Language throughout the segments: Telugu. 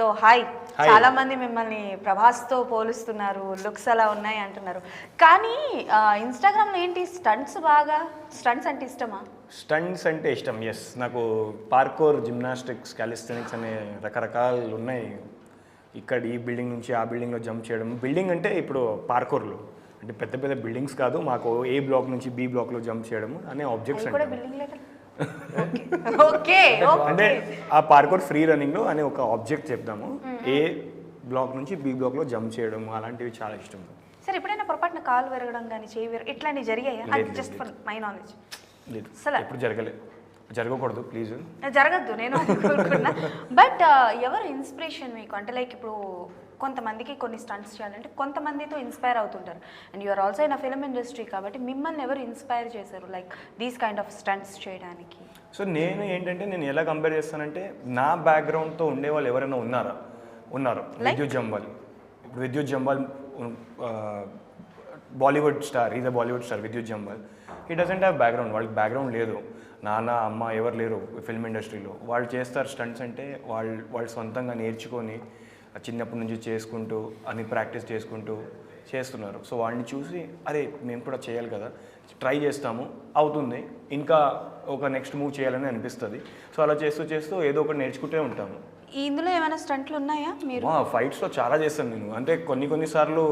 సో హాయ్, చాలా మంది మిమ్మల్ని ప్రభాస్తో పోలుస్తున్నారు, లుక్స్ అలా ఉన్నాయి అంటున్నారు. కానీ ఇన్స్టాగ్రామ్లో ఏంటి స్టంట్స్ అంటే ఇష్టమా? స్టంట్స్ అంటే ఇష్టం, ఎస్. నాకు పార్కోర్, జిమ్నాస్టిక్స్, క్యాలిస్థెనిక్స్ అనే రకరకాలు ఉన్నాయి. ఇక్కడ ఈ బిల్డింగ్ నుంచి ఆ బిల్డింగ్లో జంప్ చేయడం. బిల్డింగ్ అంటే ఇప్పుడు పార్కోర్లో అంటే పెద్ద పెద్ద బిల్డింగ్స్ కాదు, మాకు ఏ బ్లాక్ నుంచి బి బ్లాక్లో జంప్ చేయడం అనే ఆబ్జెక్ట్స్ అంటే ఆ పార్కోర్ ఫ్రీ రన్నింగ్లో అనే ఒక ఆబ్జెక్ట్ చెప్తాము. ఏ బ్లాక్ నుంచి బి బ్లాక్లో జంప్ చేయడం అలాంటివి చాలా ఇష్టం. సరే, ఎప్పుడైనా పొరపాటున కాలు విరగడం కానీ చేయి ఇట్లాంటివి జరిగాయా? Just for my knowledge. లేదు, ఎప్పుడు జరగలేదు, జరగకూడదు, ప్లీజ్. జరగద్దు, నేను కోరుకున్నా. బట్ ఎవరు ఇన్స్పిరేషన్ మీకు? అంటే లైక్ ఇప్పుడు కొంతమందికి కొన్ని స్టంట్స్ చేయాలంటే కొంతమందితో ఇన్స్పైర్ అవుతుంటారు. And you're also in a film industry కాబట్టి మిమ్మల్ని ఎవరు ఇన్స్పైర్ చేశారు like these kind of stunts చేయడానికి? సో నేను ఏంటంటే, నేను ఎలా కంపేర్ చేస్తానంటే, నా బ్యాక్గ్రౌండ్తో ఉండే వాళ్ళు ఎవరైనా ఉన్నారు. విద్యుత్ జంబాల్. ఇప్పుడు Vidyut Jammwal Bollywood star, is a Bollywood star Vidyut Jammwal. He doesn't have background, వాళ్ళకి బ్యాక్గ్రౌండ్ లేదు. నాన్న అమ్మ ఎవరు లేరు ఫిల్మ్ ఇండస్ట్రీలో. వాళ్ళు చేస్తారు స్టంట్స్ అంటే వాళ్ళు సొంతంగా నేర్చుకొని చిన్నప్పటి నుంచి చేసుకుంటూ అన్ని ప్రాక్టీస్ చేసుకుంటూ చేస్తున్నారు. సో వాళ్ళని చూసి అరే మేము కూడా చేయాలి కదా, ట్రై చేస్తాము, అవుతుంది, ఇంకా ఒక నెక్స్ట్ మూవ్ చేయాలని అనిపిస్తుంది. సో అలా చేస్తూ ఏదో ఒకటి నేర్చుకుంటూ ఉంటాము. ఇందులో ఏమైనా స్టంట్లు ఉన్నాయా మీరు? ఫైట్స్లో చాలా చేస్తాను నేను. అంటే కొన్నిసార్లు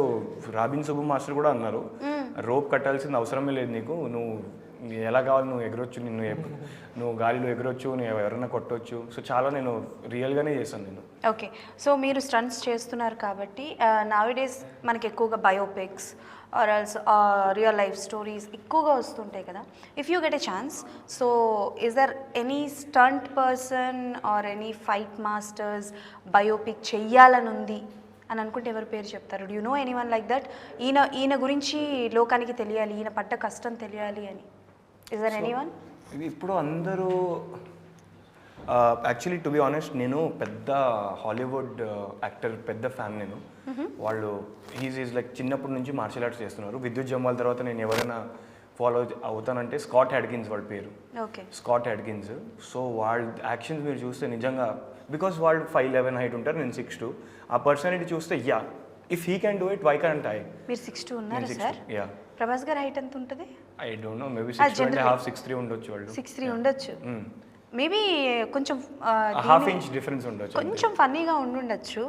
రాబిన్ సుబ్బు మాస్టర్ కూడా అన్నారు, రోప్ కట్టాల్సిన అవసరమే లేదు నీకు, నువ్వు ఎలా కావాలి నువ్వు ఎగరొచ్చు, నువ్వు గాలిలో ఎగరొచ్చు, నువ్వు ఎవరైనా కొట్టవచ్చు. సో చాలా నేను రియల్గానే చేశాను నేను. ఓకే, సో మీరు స్టంట్స్ చేస్తున్నారు కాబట్టి నౌడేస్ మనకి ఎక్కువగా biopics or else real life stories ఎక్కువగా వస్తుంటాయి కదా. If you get a chance, so is there any stunt person or any fight masters biopic చెయ్యాలని ఉంది అని అనుకుంటే ఎవరి పేరు చెప్తారు? Do you know anyone like that? ఈయన గురించి లోకానికి తెలియాలి, ఈయన పడ్డ కష్టం తెలియాలి అని. Is there anyone? ఇప్పుడు అందరూ యాక్చువల్లీ టు బి ఆనెస్ట్, నేను పెద్ద హాలీవుడ్ యాక్టర్ పెద్ద ఫ్యాన్ నేను. వాళ్ళు ఈజ్ లైక్ చిన్నప్పటి నుంచి మార్షల్ ఆర్ట్స్ చేస్తున్నారు. విద్యుత్ జంబాల్ తర్వాత నేను ఎవరైనా ఫాలో అవుతానంటే స్కాట్ హ్యాడ్కిన్స్ వాళ్ళ పేరు. స్కాట్ హ్యాడ్కిన్స్. సో వాళ్ళ యాక్షన్స్ మీరు చూస్తే నిజంగా, బికాస్ వాళ్ళు 5'11" హైట్ ఉంటారు, నేను 6'2". ఆ పర్సనాలిటీ చూస్తే yeah, if he can do it, why can't I? మీరు 6'2" ఉన్నారు సార్? యా. ప్రభాస్ గారి హైట్ ఎంత ఉంటుంది? ఐ డోంట్ నో, మేబీ 6'2.5", 6'3" ఉండొచ్చు. వాళ్ళు 6'3" ఉండొచ్చు. మేబీ కొంచెం హాఫ్ ఇంచ్ డిఫరెన్స్ ఉండొచ్చు, కొంచెం ఫన్నీగా ఉండుండొచ్చు.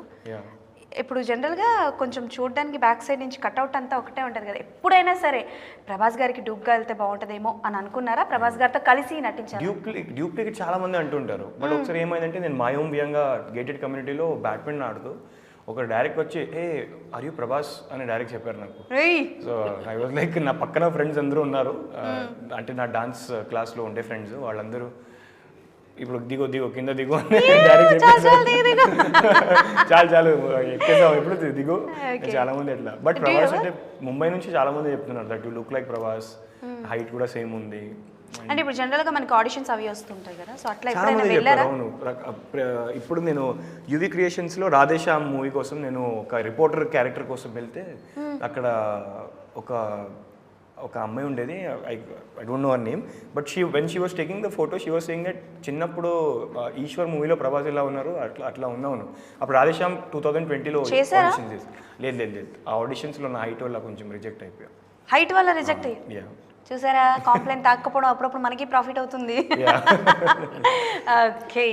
ఇప్పుడు జనరల్గా కొంచెం చూడడానికి బ్యాక్ సైడ్ నుంచి కట్అవుట్ అంతా ఒకటే ఉంటుంది కదా. ఎప్పుడైనా సరే ప్రభాస్ గారికి డూప్గా వెళ్తే బాగుంటుందేమో అని అనుకున్నారా? ప్రభాస్ గారితో కలిసి నటించారు. డ్యూప్లికేట్ చాలా మంది అంటుంటారు. బట్ ఒకసారి ఏమైందంటే, నేను మాయోంబియంగా గేటెడ్ కమ్యూనిటీలో బ్యాడ్మింటన్ ఆడుతూ ఒక డైరెక్ట్ వచ్చి ఆర్ యూ ప్రభాస్ అని డైరెక్ట్ చెప్పారు నాకు. సో ఐ వాజ్ లైక్, నా పక్కన ఫ్రెండ్స్ అందరూ ఉన్నారు, అంటే నా డాన్స్ క్లాస్లో ఉండే ఫ్రెండ్స్, వాళ్ళందరూ ఇప్పుడు దిగో కింద దిగు అని డైరెక్ట్ చాలు ఎక్కేసావు, ఎప్పుడు దిగు. చాలా మంది ఎట్లా. బట్ ప్రభాస్ అంటే ముంబై నుంచి చాలా మంది చెప్తున్నారు that you look like Prabhas, height కూడా సేమ్ ఉంది. అంటే ఇప్పుడు జనరల్గా మనకి ఆడిషన్స్ అవి వస్తుంటాయి కదా, సో అట్లా ఎప్పుడైనా వెళ్ళారా? అవును, ఇప్పుడు నేను యువి క్రియేషన్స్లో రాధేశ్యామ్ మూవీ కోసం నేను ఒక రిపోర్టర్ క్యారెక్టర్ కోసం వెళ్తే, అక్కడ ఒక అమ్మాయి ఉండేది, I don't know her name, but when she was taking the photo she was saying that చిన్నప్పుడు ఈశ్వర్ మూవీలో ప్రభాస్ ఎలా ఉన్నారు అట్లా ఉన్నాను. అప్పుడు రాధేశ్యామ్ 2020లో ఆడిషన్ చేసి లేదు, ఆ ఆడిషన్స్లో నా హైట్ వల్ల కొంచెం రిజెక్ట్ అయిపోయా. హైట్ వల్ల రిజెక్ట్ అయ్యా? చూసారా, కాంప్లైంట్ తాకపోవడం అప్పుడప్పుడు మనకి ప్రాఫిట్ అవుతుంది. ఓకే.